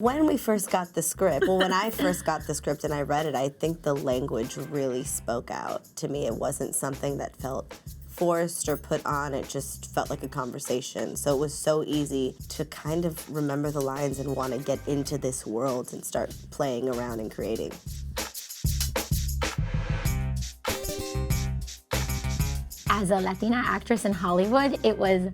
When we first got the script, well, when I first got the script and I read it, I think the language really spoke out to me. It wasn't something that felt forced or put on. It just felt like a conversation. So it was so easy to kind of remember the lines and want to get into this world and start playing around and creating. As a Latina actress in Hollywood, it was,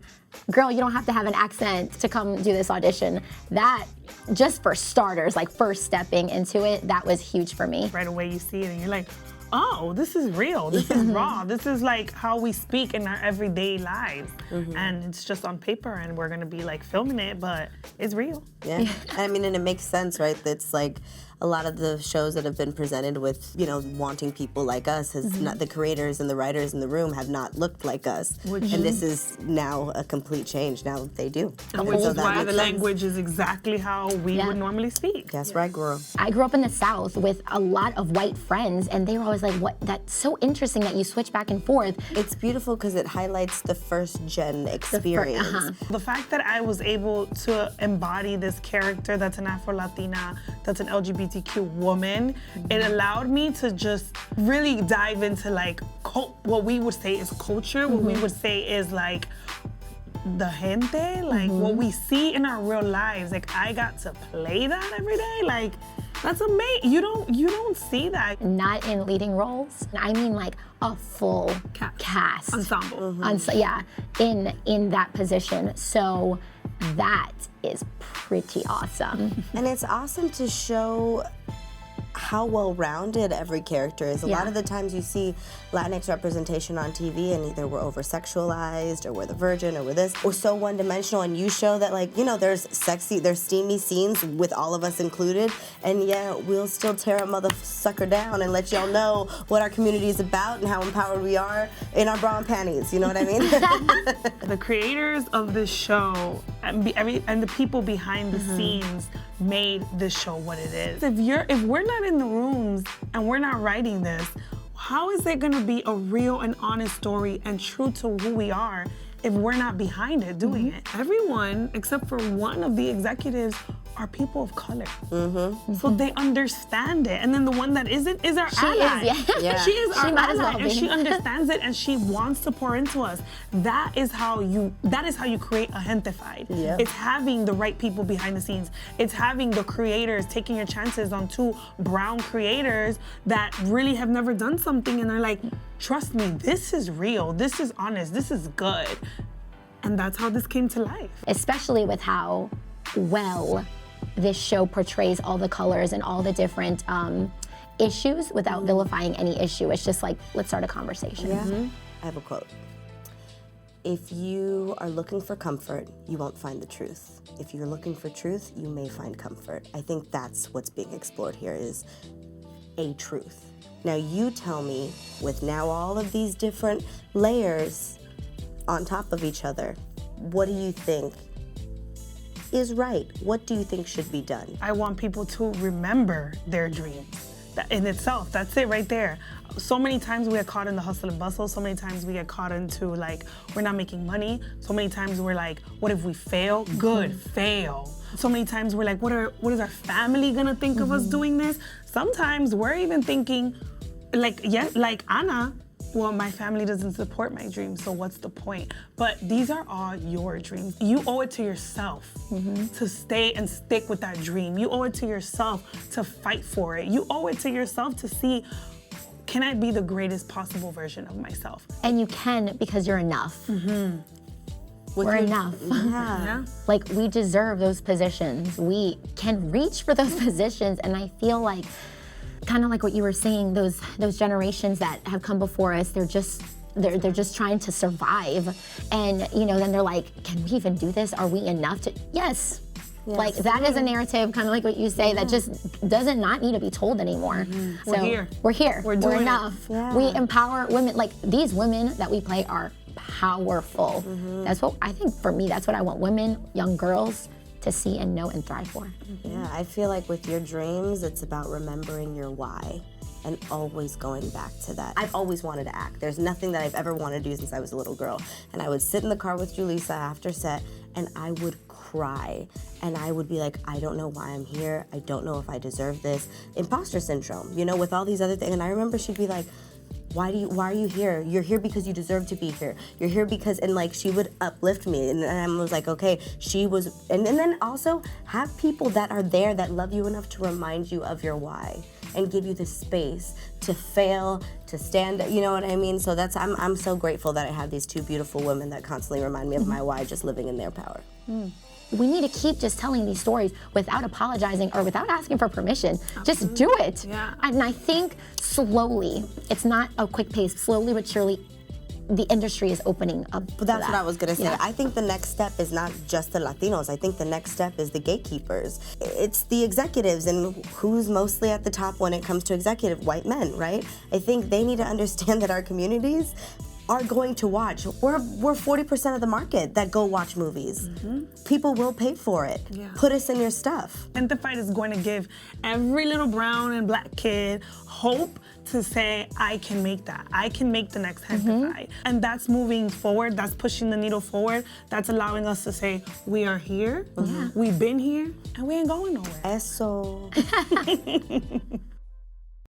girl, you don't have to have an accent to come do this audition. That, just for starters, like first stepping into it, that was huge for me. Right away you see it and you're like, oh, this is real, this is raw, this is like how we speak in our everyday lives. And it's just on paper and we're gonna be like filming it, but it's real. Yeah, I mean, and it makes sense, right? It's like a lot of the shows that have been presented with, you know, wanting people like us, has not, the creators and the writers in the room have not looked like us. And this is now a complete change. Now they do. And which is why the language is exactly how we would normally speak. That's where I grew up. I grew up in the South with a lot of white friends, and they were always like, what, that's so interesting that you switch back and forth. It's beautiful because it highlights the first gen experience. The fact that I was able to embody this character that's an Afro-Latina, that's an LGBTQ woman, it allowed me to just really dive into like what we would say is culture, what we would say is like the gente, like what we see in our real lives. Like I got to play that every day. Like that's amazing. You don't see that. Not in leading roles. I mean like a full cast. Ensemble. Yeah, in that position. So that is pretty awesome. And it's awesome to show how well-rounded every character is. A lot of the times you see Latinx representation on TV and either we're over-sexualized or we're the virgin or we're this. We're so one-dimensional, and you show that, like, you know, there's steamy scenes with all of us included, and yeah, we'll still tear a mother sucker down and let y'all know what our community is about and how empowered we are in our bra and panties, you know what I mean? The creators of this show and the people behind the scenes made this show what it is. If we're not in the rooms and we're not writing this, how is it gonna be a real and honest story and true to who we are if we're not behind it doing it? Everyone, except for one of the executives, are people of color. So they understand it. And then the one that isn't is our ally. She is our ally, and she understands it, and she wants to pour into us. That is how you create a Gentefied. It's having the right people behind the scenes. It's having the creators taking your chances on two brown creators that really have never done something, and they're like, trust me, this is real, this is honest, this is good. And that's how this came to life. Especially with how well this show portrays all the colors and all the different issues without vilifying any issue. It's just like, let's start a conversation. I have a quote. If you are looking for comfort, you won't find the truth. If you're looking for truth, you may find comfort. I think that's what's being explored here, is a truth. Now you tell me, with now all of these different layers on top of each other, what do you think is right? What do you think should be done? I want people to remember their dreams. That in itself, that's it right there. So many times we get caught in the hustle and bustle. So many times we get caught into like, we're not making money. So many times we're like, what if we fail? Good, fail. So many times we're like, what is our family gonna think of us doing this? Sometimes we're even thinking, like Anna, well, my family doesn't support my dreams, so what's the point? But these are all your dreams. You owe it to yourself to stay and stick with that dream. You owe it to yourself to fight for it. You owe it to yourself to see, can I be the greatest possible version of myself? And you can, because you're enough. We're enough. Like, we deserve those positions. We can reach for those positions, and I feel like, kind of like what you were saying, those generations that have come before us, they're just trying to survive, and you know, then they're like, can we even do this? Are we enough to? Yes. Like that is a narrative, kind of like what you say, that just doesn't not need to be told anymore. So we're here. We're enough. We empower women. Like, these women that we play are powerful. That's what I think. For me, that's what I want women, young girls, to see and know and thrive for. Yeah, I feel like with your dreams, it's about remembering your why and always going back to that. I've always wanted to act. There's nothing that I've ever wanted to do since I was a little girl. And I would sit in the car with Julissa after set, and I would cry cry. And I would be like, I don't know why I'm here. I don't know if I deserve this. Imposter syndrome, you know, with all these other things. And I remember she'd be like, why are you here? You're here because you deserve to be here. You're here because, and like she would uplift me. And I was like, okay, she was, and then also have people that are there that love you enough to remind you of your why and give you the space to fail, to stand, you know what I mean? So that's, I'm so grateful that I have these two beautiful women that constantly remind me of my why, just living in their power. We need to keep just telling these stories without apologizing or without asking for permission. Just do it. Yeah. And I think slowly, it's not a quick pace, slowly but surely, the industry is opening up. But that's what I was gonna say. Yeah. I think the next step is not just the Latinos. I think the next step is the gatekeepers. It's the executives, and who's mostly at the top when it comes to executive? White men, right? I think they need to understand that our communities are going to watch. We're 40% of the market that go watch movies. People will pay for it. Yeah. Put us in your stuff. Gentefied is going to give every little brown and black kid hope to say, I can make that. I can make the next Gentefied. And that's moving forward, that's pushing the needle forward, that's allowing us to say, we are here, we've been here, and we ain't going nowhere. Eso.